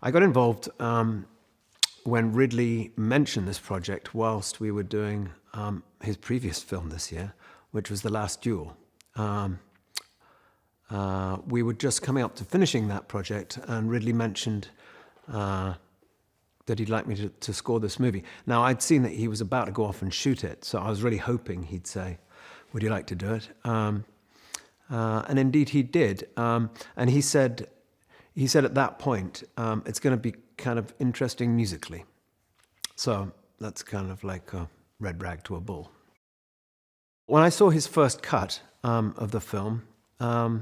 I got involved when Ridley mentioned this project whilst we were doing his previous film this year, which was The Last Duel. We were just coming up to finishing that project, and Ridley mentioned that he'd like me to score this movie. Now, I'd seen that he was about to go off and shoot it, so I was really hoping he'd say, "Would you like to do it?" And indeed he did. And he said at that point, it's going to be kind of interesting musically. So that's kind of like a red rag to a bull. When I saw his first cut of the film, I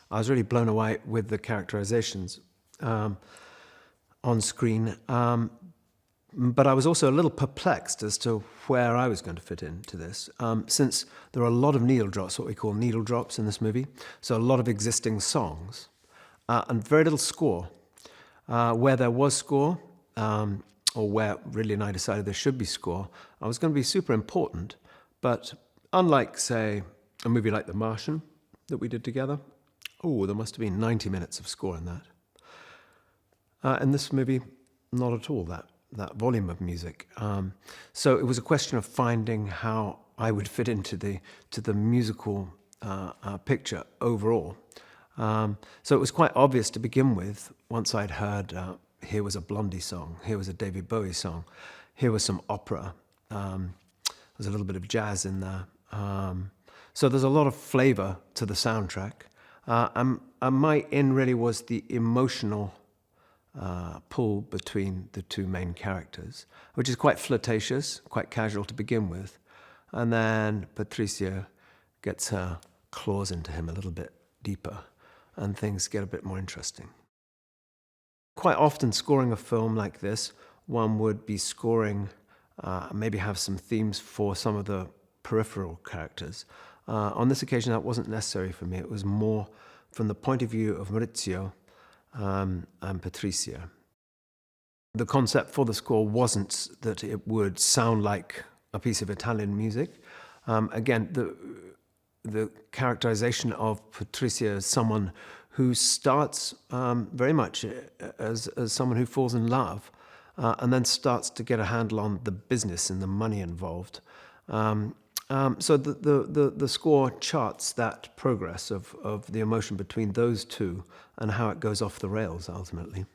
was really blown away with the characterizations on screen. But I was also a little perplexed as to where I was going to fit into this, since there are a lot of needle drops, what we call needle drops in this movie. So a lot of existing songs and very little score. Where there was score, or where Ridley and I decided there should be score, I was going to be super important. But unlike, say, a movie like The Martian that we did together, there must have been 90 minutes of score in that. In this movie, not at all that volume of music. So it was a question of finding how I would fit into the musical picture overall. So it was quite obvious to begin with, once I'd heard here was a Blondie song, here was a David Bowie song, here was some opera, there's a little bit of jazz in there. So there's a lot of flavor to the soundtrack. And my in really was the emotional pull between the two main characters, which is quite flirtatious, quite casual to begin with. And then Patricia gets her claws into him a little bit deeper, and things get a bit more interesting. Quite often scoring a film like this, one would be scoring, maybe have some themes for some of the peripheral characters. On this occasion, that wasn't necessary for me. It was more from the point of view of Maurizio and Patricia. The concept for the score wasn't that it would sound like a piece of Italian music. Again, the characterization of Patricia as someone who starts very much as someone who falls in love and then starts to get a handle on the business and the money involved. So the score charts that progress of the emotion between those two and how it goes off the rails ultimately.